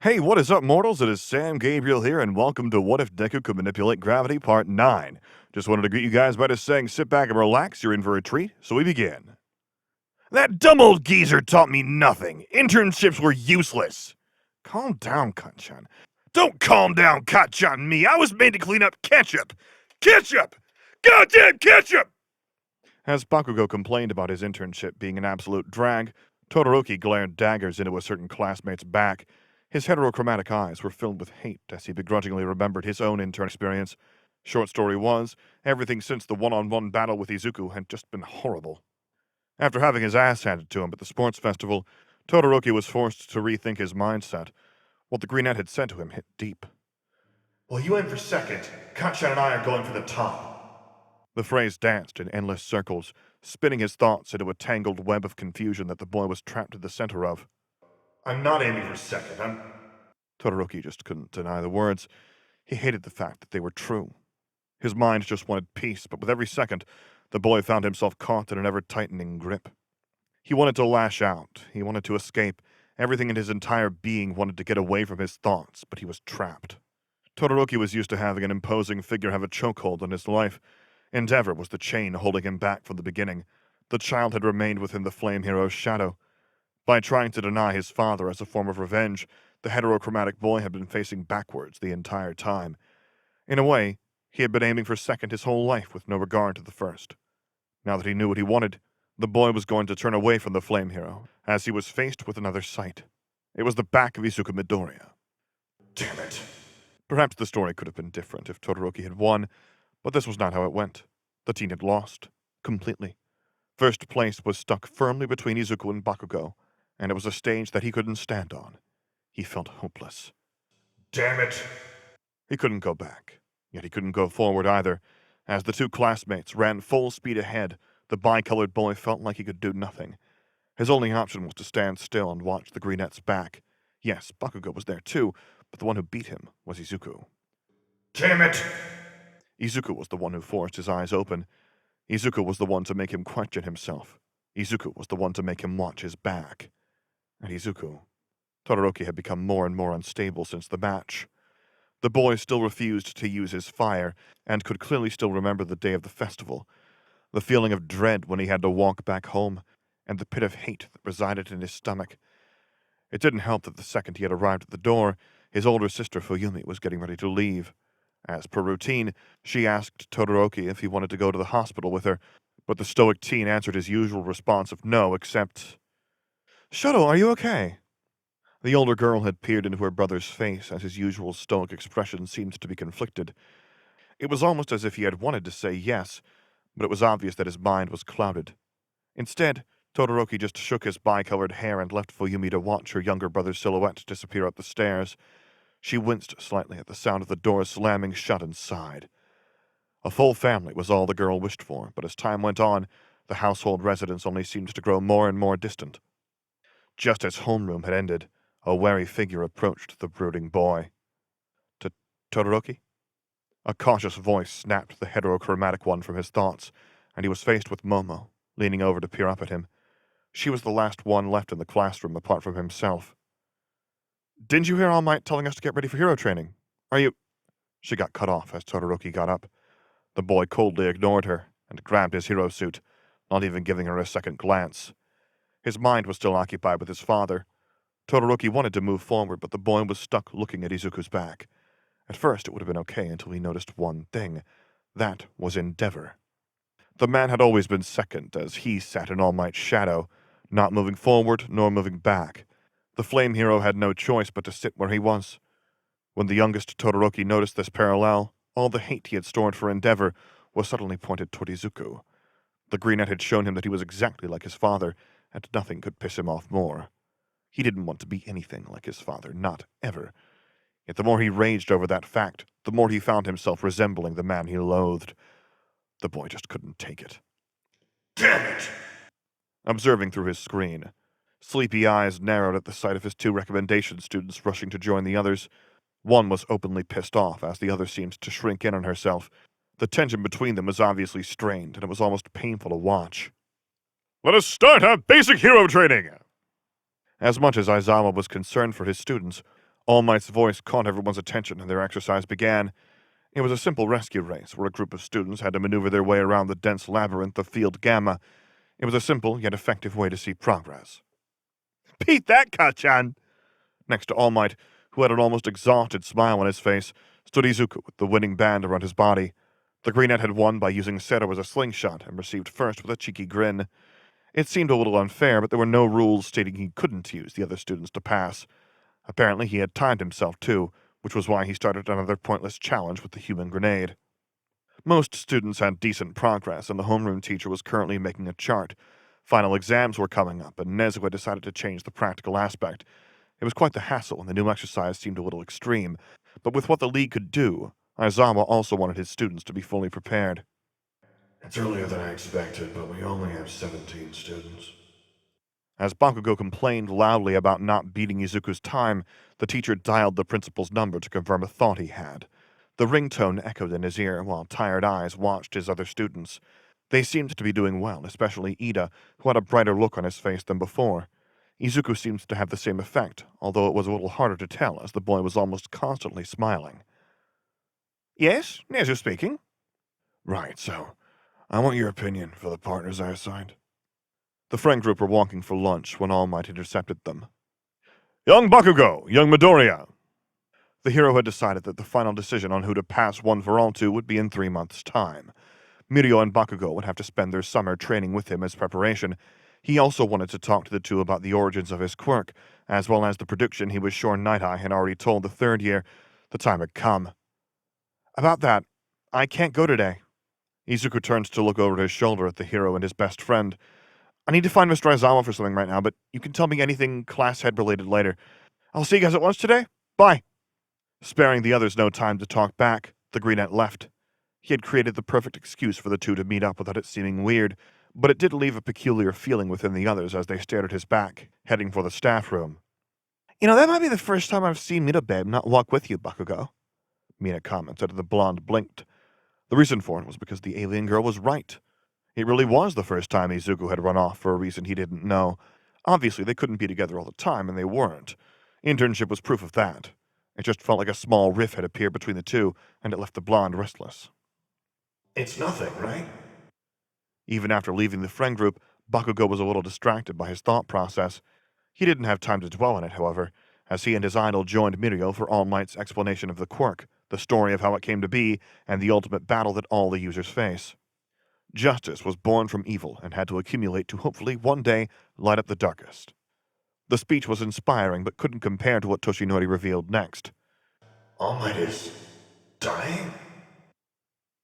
Hey, what is up, mortals? It is Sam Gabriel here, and welcome to What If Deku Could Manipulate Gravity Part 9. Just wanted to greet you guys by just saying sit back and relax, you're in for a treat, so we begin. That dumb old geezer taught me nothing. Internships were useless. Calm down, Kanchan. Don't calm down, Kanchan me. I was made to clean up Ketchup. Ketchup! Goddamn Ketchup! As Bakugo complained about his internship being an absolute drag, Todoroki glared daggers into a certain classmate's back. His heterochromatic eyes were filled with hate as he begrudgingly remembered his own intern experience. Short story was, everything since the one-on-one battle with Izuku had just been horrible. After having his ass handed to him at the sports festival, Todoroki was forced to rethink his mindset. What the Greenette had said to him hit deep. Well, you aim for second. Kanchan and I are going for the top. The phrase danced in endless circles, spinning his thoughts into a tangled web of confusion that the boy was trapped in the center of. I'm not aiming for second, Todoroki just couldn't deny the words. He hated the fact that they were true. His mind just wanted peace, but with every second, the boy found himself caught in an ever-tightening grip. He wanted to lash out. He wanted to escape. Everything in his entire being wanted to get away from his thoughts, but he was trapped. Todoroki was used to having an imposing figure have a chokehold on his life. Endeavor was the chain holding him back from the beginning. The child had remained within the flame hero's shadow. By trying to deny his father as a form of revenge, the heterochromatic boy had been facing backwards the entire time. In a way, he had been aiming for second his whole life with no regard to the first. Now that he knew what he wanted, the boy was going to turn away from the flame hero, as he was faced with another sight. It was the back of Izuku Midoriya. Damn it. Perhaps the story could have been different if Todoroki had won, but this was not how it went. The teen had lost. Completely. First place was stuck firmly between Izuku and Bakugo, and it was a stage that he couldn't stand on. He felt hopeless. Damn it! He couldn't go back, yet he couldn't go forward either. As the two classmates ran full speed ahead, the bicolored boy felt like he could do nothing. His only option was to stand still and watch the Greenette's back. Yes, Bakugo was there too, but the one who beat him was Izuku. Damn it! Izuku was the one who forced his eyes open. Izuku was the one to make him question himself. Izuku was the one to make him watch his back. And Izuku. Todoroki had become more and more unstable since the match. The boy still refused to use his fire, and could clearly still remember the day of the festival, the feeling of dread when he had to walk back home, and the pit of hate that resided in his stomach. It didn't help that the second he had arrived at the door, his older sister Fuyumi was getting ready to leave. As per routine, she asked Todoroki if he wanted to go to the hospital with her, but the stoic teen answered his usual response of no, except, Shoto, are you okay? The older girl had peered into her brother's face as his usual stoic expression seemed to be conflicted. It was almost as if he had wanted to say yes, but it was obvious that his mind was clouded. Instead, Todoroki just shook his bicolored hair and left Fuyumi to watch her younger brother's silhouette disappear up the stairs. She winced slightly at the sound of the door slamming shut and sighed. A full family was all the girl wished for, but as time went on, the household residence only seemed to grow more and more distant. Just as homeroom had ended, a wary figure approached the brooding boy. Todoroki? A cautious voice snapped the heterochromatic one from his thoughts, and he was faced with Momo, leaning over to peer up at him. She was the last one left in the classroom apart from himself. Didn't you hear All Might telling us to get ready for hero training? Are you... She got cut off as Todoroki got up. The boy coldly ignored her and grabbed his hero suit, not even giving her a second glance. His mind was still occupied with his father. Todoroki wanted to move forward, but the boy was stuck looking at Izuku's back. At first, it would have been okay until he noticed one thing. That was Endeavor. The man had always been second, as he sat in All Might's shadow, not moving forward nor moving back. The flame hero had no choice but to sit where he was. When the youngest Todoroki noticed this parallel, all the hate he had stored for Endeavor was suddenly pointed toward Izuku. The Greenette had shown him that he was exactly like his father, and nothing could piss him off more. He didn't want to be anything like his father, not ever. Yet the more he raged over that fact, the more he found himself resembling the man he loathed. The boy just couldn't take it. Damn it! Observing through his screen, sleepy eyes narrowed at the sight of his two recommendation students rushing to join the others. One was openly pissed off, as the other seemed to shrink in on herself. The tension between them was obviously strained, and it was almost painful to watch. Let us start our basic hero training! As much as Aizawa was concerned for his students, All Might's voice caught everyone's attention and their exercise began. It was a simple rescue race where a group of students had to maneuver their way around the dense labyrinth of Field Gamma. It was a simple yet effective way to see progress. Beat that, Kachan! Next to All Might, who had an almost exhausted smile on his face, stood Izuku with the winning band around his body. The Greenette had won by using Seto as a slingshot and received first with a cheeky grin. It seemed a little unfair, but there were no rules stating he couldn't use the other students to pass. Apparently he had timed himself too, which was why he started another pointless challenge with the human grenade. Most students had decent progress, and the homeroom teacher was currently making a chart. Final exams were coming up, and Nezuko decided to change the practical aspect. It was quite the hassle, and the new exercise seemed a little extreme, but with what the league could do, Aizawa also wanted his students to be fully prepared. It's earlier than I expected, but we only have 17 students. As Bakugo complained loudly about not beating Izuku's time, the teacher dialed the principal's number to confirm a thought he had. The ringtone echoed in his ear while tired eyes watched his other students. They seemed to be doing well, especially Ida, who had a brighter look on his face than before. Izuku seemed to have the same effect, although it was a little harder to tell as the boy was almost constantly smiling. Yes, Nezu speaking. Right, so I want your opinion for the partners I assigned. The friend group were walking for lunch when All Might intercepted them. Young Bakugo, young Midoriya. The hero had decided that the final decision on who to pass one for all to would be in 3 months' time. Mirio and Bakugo would have to spend their summer training with him as preparation. He also wanted to talk to the two about the origins of his quirk, as well as the prediction he was sure Night Eye had already told the third year. The time had come. About that, I can't go today. Izuku turns to look over his shoulder at the hero and his best friend. I need to find Mr. Aizawa for something right now, but you can tell me anything class head related later. I'll see you guys at lunch today. Bye. Sparing the others no time to talk back, the Greenette left. He had created the perfect excuse for the two to meet up without it seeming weird, but it did leave a peculiar feeling within the others as they stared at his back, heading for the staff room. That might be the first time I've seen Mina Babe not walk with you, Bakugo. Mina commented, and the blonde blinked. The reason for it was because the alien girl was right. It really was the first time Izuku had run off for a reason he didn't know. Obviously, they couldn't be together all the time, and they weren't. Internship was proof of that. It just felt like a small rift had appeared between the two, and it left the blonde restless. It's nothing, right? Even after leaving the friend group, Bakugo was a little distracted by his thought process. He didn't have time to dwell on it, however, as he and his idol joined Mirio for All Might's explanation of the quirk, the story of how it came to be, and the ultimate battle that all the users face. Justice was born from evil and had to accumulate to hopefully one day light up the darkest. The speech was inspiring but couldn't compare to what Toshinori revealed next. All Might is dying?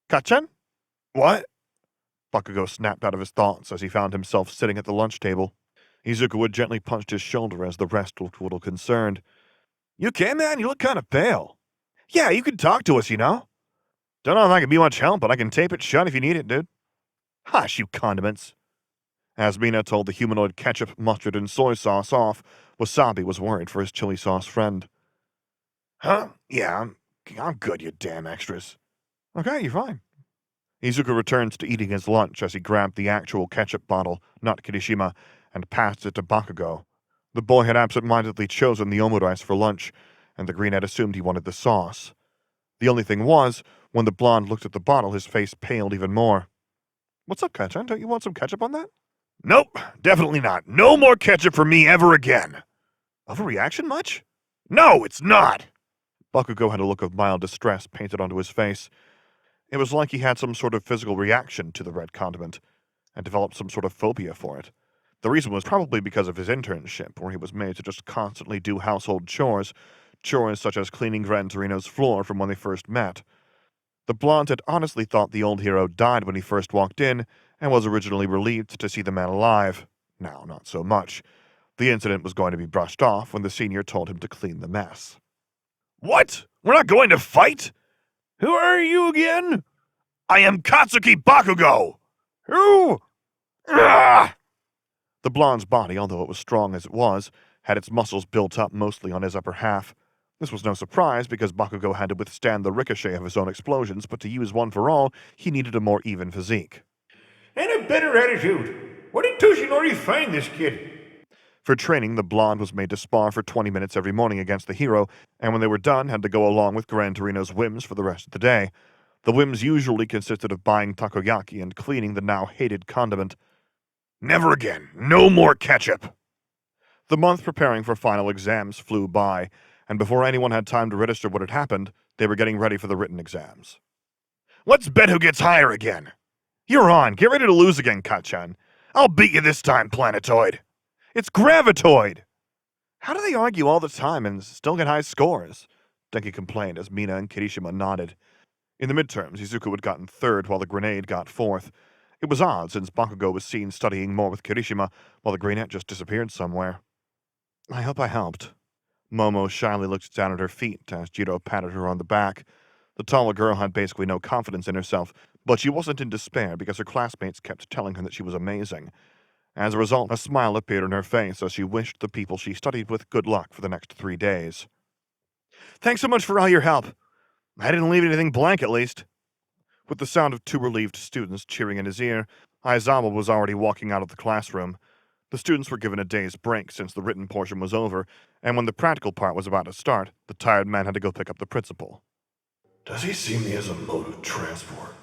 Kachan? What? Bakugo snapped out of his thoughts as he found himself sitting at the lunch table. Izuku had gently punched his shoulder as the rest looked a little concerned. You okay, man? You look kind of pale. Yeah, you can talk to us, Don't know if I can be much help, but I can tape it shut if you need it, dude. Hush, you condiments. As Mina told the humanoid ketchup, mustard, and soy sauce off, Wasabi was worried for his chili sauce friend. Huh? Yeah, I'm good, you damn extras. Okay, you're fine. Izuku returns to eating his lunch as he grabbed the actual ketchup bottle, not Kirishima, and passed it to Bakugo. The boy had absent-mindedly chosen the omurice for lunch, and the Greenette assumed he wanted the sauce. The only thing was, when the blonde looked at the bottle, his face paled even more. What's up, Kachan? Don't you want some ketchup on that? Nope, definitely not. No more ketchup for me ever again. Overreaction much? No, it's not. Bakugo had a look of mild distress painted onto his face. It was like he had some sort of physical reaction to the red condiment, and developed some sort of phobia for it. The reason was probably because of his internship, where he was made to just constantly do household chores such as cleaning Gran Torino's floor from when they first met. The blonde had honestly thought the old hero died when he first walked in, and was originally relieved to see the man alive. Now, not so much. The incident was going to be brushed off when the senior told him to clean the mess. What? We're not going to fight? Who are you again? I am Katsuki Bakugo! Who? Ah! The blonde's body, although it was strong as it was, had its muscles built up mostly on his upper half. This was no surprise because Bakugo had to withstand the ricochet of his own explosions, but to use one for all, he needed a more even physique. And a better attitude. Where did Toshinori find this kid? For training, the blonde was made to spar for 20 minutes every morning against the hero, and when they were done, had to go along with Gran Torino's whims for the rest of the day. The whims usually consisted of buying takoyaki and cleaning the now hated condiment. Never again. No more ketchup. The month preparing for final exams flew by, and before anyone had time to register what had happened, they were getting ready for the written exams. Let's bet who gets higher again. You're on. Get ready to lose again, Kachan. I'll beat you this time, Planetoid. It's Gravitoid! How do they argue all the time and still get high scores? Denki complained as Mina and Kirishima nodded. In the midterms, Izuku had gotten third while the grenade got fourth. It was odd since Bakugo was seen studying more with Kirishima while the grenade just disappeared somewhere. I hope I helped. Momo shyly looked down at her feet as Jiro patted her on the back. The taller girl had basically no confidence in herself, but she wasn't in despair because her classmates kept telling her that she was amazing. As a result, a smile appeared on her face as she wished the people she studied with good luck for the next 3 days. Thanks so much for all your help. I didn't leave anything blank, at least. With the sound of 2 relieved students cheering in his ear, Aizawa was already walking out of the classroom. The students were given a day's break since the written portion was over, and when the practical part was about to start, the tired man had to go pick up the principal. Does he see me as a mode of transport?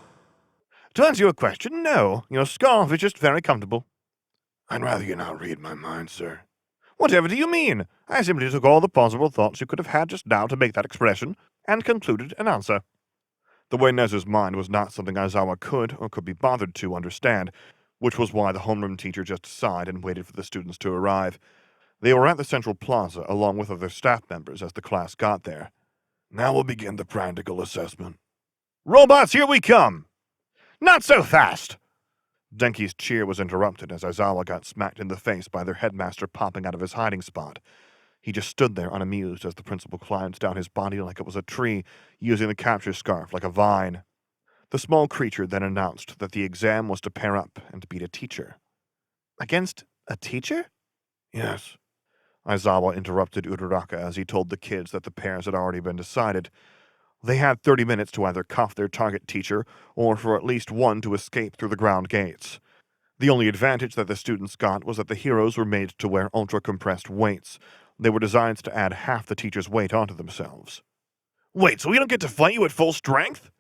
To answer your question, no. Your scarf is just very comfortable. I'd rather you not read my mind, sir. Whatever do you mean? I simply took all the possible thoughts you could have had just now to make that expression, and concluded an answer. The way Nezu's mind was not something Aizawa could, or could be bothered to, understand, which was why the homeroom teacher just sighed and waited for the students to arrive. They were at the central plaza, along with other staff members, as the class got there. Now we'll begin the practical assessment. Robots, here we come! Not so fast! Denki's cheer was interrupted as Aizawa got smacked in the face by their headmaster popping out of his hiding spot. He just stood there unamused as the principal climbed down his body like it was a tree, using the capture scarf like a vine. The small creature then announced that the exam was to pair up and beat a teacher. Against a teacher? Yes. Aizawa interrupted Uraraka as he told the kids that the pairs had already been decided. They had 30 minutes to either cuff their target teacher or for at least one to escape through the ground gates. The only advantage that the students got was that the heroes were made to wear ultra-compressed weights. They were designed to add half the teacher's weight onto themselves. Wait, so we don't get to fight you at full strength?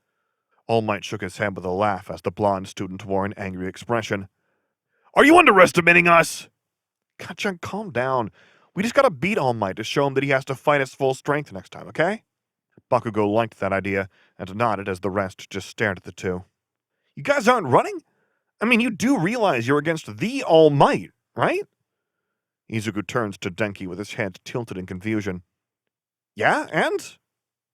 All Might shook his head with a laugh as the blonde student wore an angry expression. Are you underestimating us? Kachan, calm down. We just gotta beat All Might to show him that he has to fight at full strength next time, okay? Bakugo liked that idea and nodded as the rest just stared at the two. You guys aren't running? I mean, you do realize you're against the All Might, right? Izuku turns to Denki with his head tilted in confusion. Yeah, and?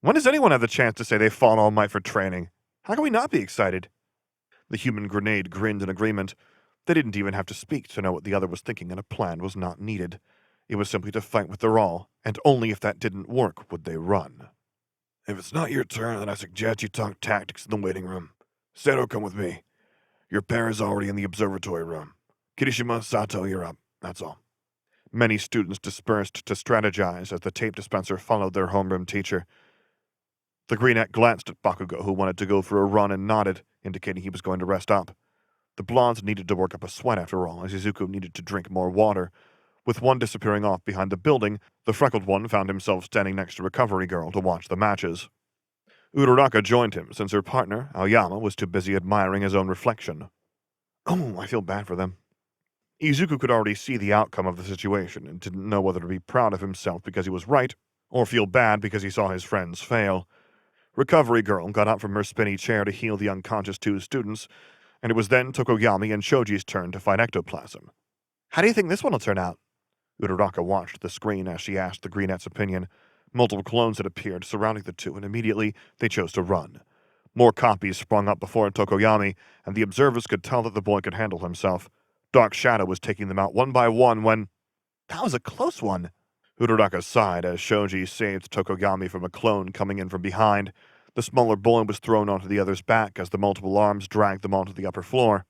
When does anyone have the chance to say they fought All Might for training? How can we not be excited? The human grenade grinned in agreement. They didn't even have to speak to know what the other was thinking, and a plan was not needed. It was simply to fight with their all, and only if that didn't work would they run. If it's not your turn, then I suggest you talk tactics in the waiting room. Seto, come with me. Your pair is already in the observatory room. Kirishima, Sato, you're up. That's all. Many students dispersed to strategize as the tape dispenser followed their homeroom teacher. The greenette glanced at Bakugo, who wanted to go for a run, and nodded, indicating he was going to rest up. The blondes needed to work up a sweat after all, as Izuku needed to drink more water. With one disappearing off behind the building, the freckled one found himself standing next to Recovery Girl to watch the matches. Uraraka joined him, since her partner, Aoyama, was too busy admiring his own reflection. Oh, I feel bad for them. Izuku could already see the outcome of the situation and didn't know whether to be proud of himself because he was right, or feel bad because he saw his friends fail. Recovery Girl got up from her spinny chair to heal the unconscious 2 students, and it was then Tokoyami and Shoji's turn to fight ectoplasm. How do you think this one will turn out? Uraraka watched the screen as she asked the greenette's opinion. Multiple clones had appeared surrounding the two, and immediately they chose to run. More copies sprung up before Tokoyami, and the observers could tell that the boy could handle himself. Dark Shadow was taking them out one by one when... That was a close one. Uraraka sighed as Shoji saved Tokoyami from a clone coming in from behind. The smaller boy was thrown onto the other's back as the multiple arms dragged them onto the upper floor.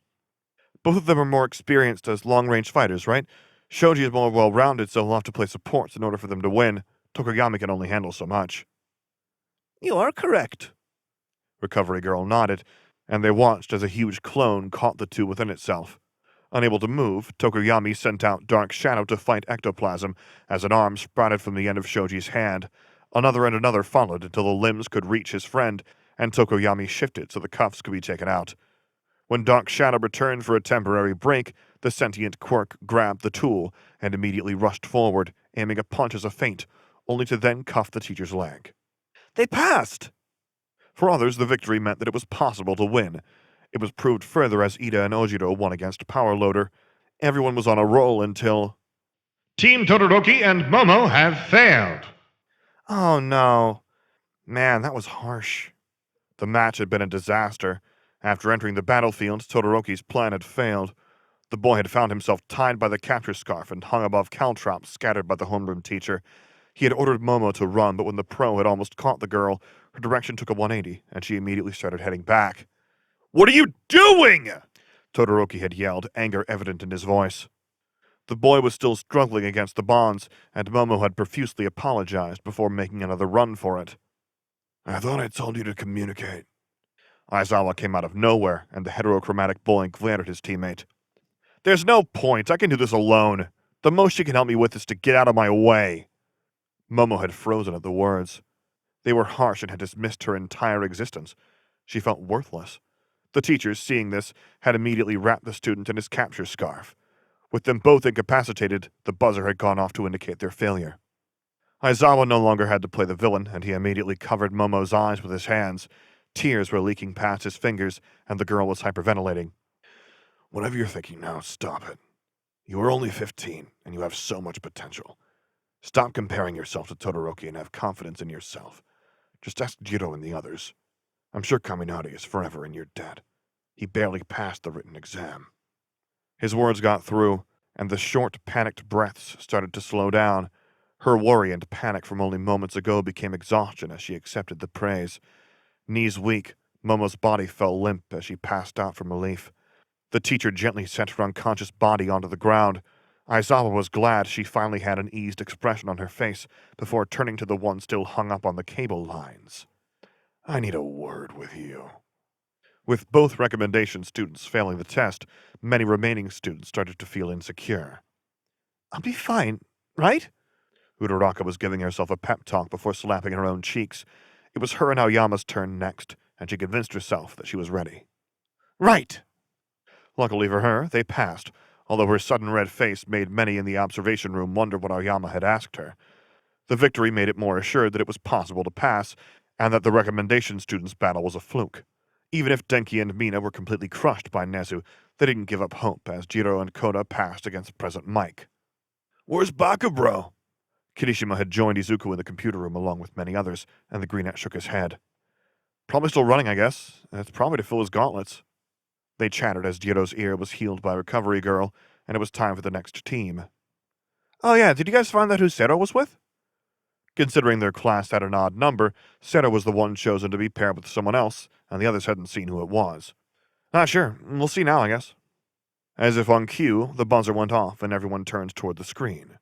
Both of them are more experienced as long-range fighters, right? Shoji is more well-rounded, so he'll have to play supports in order for them to win. Tokoyami can only handle so much. You are correct. Recovery Girl nodded, and they watched as a huge clone caught the two within itself. Unable to move, Tokoyami sent out Dark Shadow to fight ectoplasm as an arm sprouted from the end of Shoji's hand. Another and another followed until the limbs could reach his friend, and Tokoyami shifted so the cuffs could be taken out. When Dark Shadow returned for a temporary break, the sentient quirk grabbed the tool and immediately rushed forward, aiming a punch as a feint, only to then cuff the teacher's leg. They passed! For others, the victory meant that it was possible to win. It was proved further as Ida and Ojiro won against Power Loader. Everyone was on a roll until... Team Todoroki and Momo have failed. Oh no. Man, that was harsh. The match had been a disaster. After entering the battlefield, Todoroki's plan had failed. The boy had found himself tied by the capture scarf and hung above caltrops scattered by the homeroom teacher. He had ordered Momo to run, but when the pro had almost caught the girl, her direction took a 180, and she immediately started heading back. What are you doing? Todoroki had yelled, anger evident in his voice. The boy was still struggling against the bonds, and Momo had profusely apologized before making another run for it. I thought I told you to communicate. Aizawa came out of nowhere, and the heterochromatic boy glared at his teammate. There's no point. I can do this alone. The most you can help me with is to get out of my way. Momo had frozen at the words. They were harsh and had dismissed her entire existence. She felt worthless. The teachers, seeing this, had immediately wrapped the student in his capture scarf. With them both incapacitated, the buzzer had gone off to indicate their failure. Aizawa no longer had to play the villain, and he immediately covered Momo's eyes with his hands. Tears were leaking past his fingers, and the girl was hyperventilating. Whatever you're thinking now, stop it. You are only 15, and you have so much potential. Stop comparing yourself to Todoroki and have confidence in yourself. Just ask Jiro and the others. I'm sure Kaminari is forever in your debt. He barely passed the written exam. His words got through, and the short, panicked breaths started to slow down. Her worry and panic from only moments ago became exhaustion as she accepted the praise. Knees weak, Momo's body fell limp as she passed out from relief. The teacher gently set her unconscious body onto the ground. Aizawa was glad she finally had an eased expression on her face before turning to the one still hung up on the cable lines. I need a word with you. With both recommendation students failing the test, many remaining students started to feel insecure. I'll be fine, right? Uraraka was giving herself a pep talk before slapping her own cheeks. It was her and Aoyama's turn next, and she convinced herself that she was ready. Right! Luckily for her, they passed, although her sudden red face made many in the observation room wonder what Aoyama had asked her. The victory made it more assured that it was possible to pass, and that the recommendation students' battle was a fluke. Even if Denki and Mina were completely crushed by Nezu, they didn't give up hope as Jiro and Koda passed against President Mike. Where's Bakubro? Kirishima had joined Izuku in the computer room along with many others, and the Greenette shook his head. Probably still running, I guess. It's probably to fill his gauntlets. They chattered as Jiro's ear was healed by Recovery Girl, and it was time for the next team. Oh yeah, did you guys find out who Sero was with? Considering their class had an odd number, Sero was the one chosen to be paired with someone else, and the others hadn't seen who it was. Sure. We'll see now, I guess. As if on cue, the buzzer went off and everyone turned toward the screen.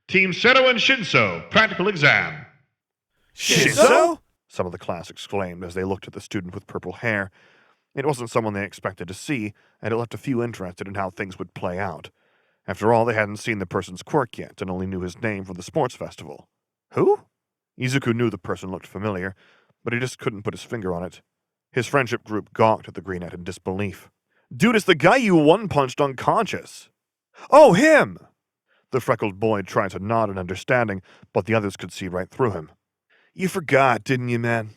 Team Seto and Shinso, practical exam. Shinso? Some of the class exclaimed as they looked at the student with purple hair. It wasn't someone they expected to see, and it left a few interested in how things would play out. After all, they hadn't seen the person's quirk yet and only knew his name from the sports festival. Who? Izuku knew the person looked familiar, but he just couldn't put his finger on it. His friendship group gawked at the Greenette in disbelief. Dude, it's the guy you one-punched unconscious. Oh, him! The freckled boy tried to nod in understanding, but the others could see right through him. You forgot, didn't you, man?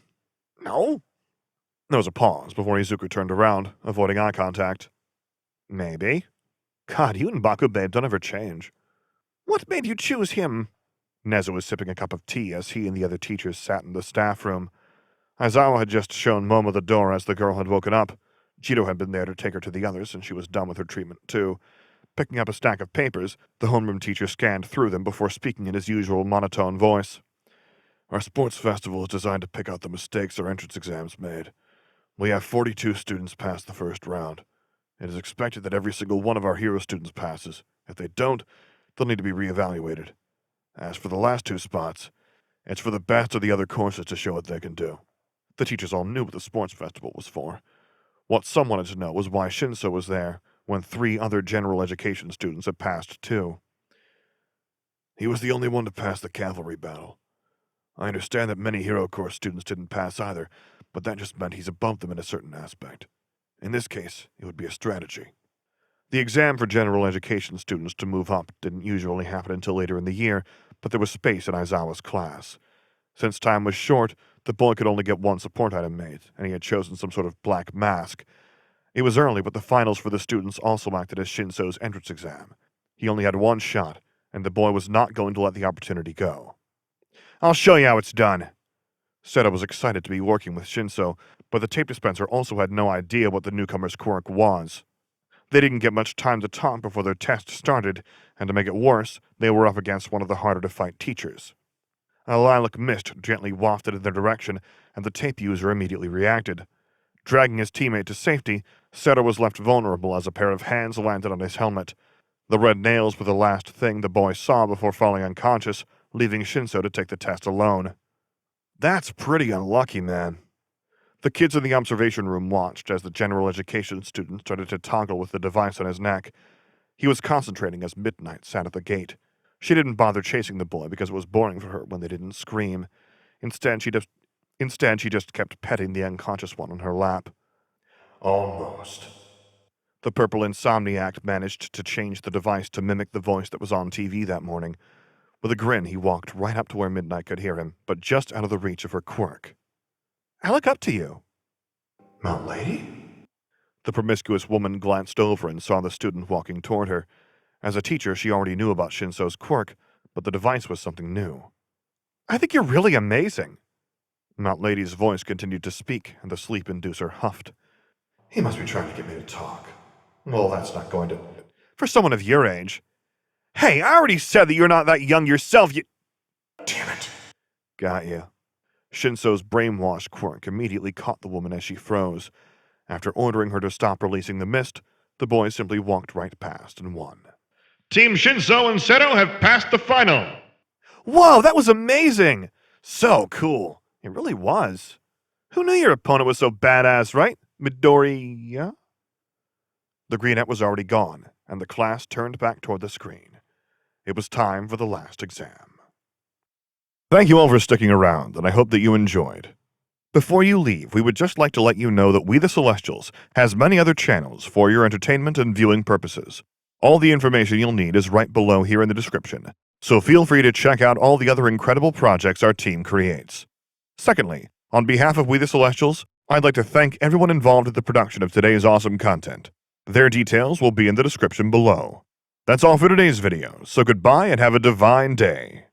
No. There was a pause before Izuku turned around, avoiding eye contact. Maybe. God, you and Baku babe don't ever change. What made you choose him? Nezu was sipping a cup of tea as he and the other teachers sat in the staff room. Aizawa had just shown Momo the door as the girl had woken up. Jiro had been there to take her to the others, and she was done with her treatment, too. Picking up a stack of papers, the homeroom teacher scanned through them before speaking in his usual monotone voice. Our sports festival is designed to pick out the mistakes our entrance exams made. We have 42 students pass the first round. It is expected that every single one of our hero students passes. If they don't, they'll need to be reevaluated. As for the last 2 spots, it's for the best of the other courses to show what they can do. The teachers all knew what the sports festival was for. What some wanted to know was why Shinso was there, when 3 other general education students had passed too. He was the only one to pass the cavalry battle. I understand that many Hero Corps students didn't pass either, but that just meant he's above them in a certain aspect. In this case, it would be a strategy. The exam for general education students to move up didn't usually happen until later in the year, but there was space in Aizawa's class. Since time was short, the boy could only get 1 support item made, and he had chosen some sort of black mask. It was early, but the finals for the students also acted as Shinso's entrance exam. He only had 1 shot, and the boy was not going to let the opportunity go. I'll show you how it's done. Seto was excited to be working with Shinso, but the tape dispenser also had no idea what the newcomer's quirk was. They didn't get much time to talk before their test started, and to make it worse, they were up against one of the harder-to-fight teachers. A lilac mist gently wafted in their direction, and the tape user immediately reacted. Dragging his teammate to safety, Seto was left vulnerable as a pair of hands landed on his helmet. The red nails were the last thing the boy saw before falling unconscious, leaving Shinso to take the test alone. That's pretty unlucky, man. The kids in the observation room watched as the general education student started to toggle with the device on his neck. He was concentrating as Midnight sat at the gate. She didn't bother chasing the boy because it was boring for her when they didn't scream. Instead, she just kept petting the unconscious one on her lap. Almost. The purple insomniac managed to change the device to mimic the voice that was on TV that morning. With a grin, he walked right up to where Midnight could hear him, but just out of the reach of her quirk. I look up to you. Mount Lady? The promiscuous woman glanced over and saw the student walking toward her. As a teacher, she already knew about Shinso's quirk, but the device was something new. I think you're really amazing. Mount Lady's voice continued to speak, and the sleep inducer huffed. He must be trying to get me to talk. Well, that's not going to... For someone of your age. Hey, I already said that you're not that young yourself, you... Damn it. Got you. Shinso's brainwashed quirk immediately caught the woman as she froze. After ordering her to stop releasing the mist, the boy simply walked right past and won. Team Shinso and Seto have passed the final. Whoa, that was amazing! So cool. It really was. Who knew your opponent was so badass, right, Midoriya? The greenette was already gone, and the class turned back toward the screen. It was time for the last exam. Thank you all for sticking around, and I hope that you enjoyed. Before you leave, we would just like to let you know that We the Celestials has many other channels for your entertainment and viewing purposes. All the information you'll need is right below here in the description, so feel free to check out all the other incredible projects our team creates. Secondly, on behalf of We the Celestials, I'd like to thank everyone involved in the production of today's awesome content. Their details will be in the description below. That's all for today's video, so goodbye and have a divine day.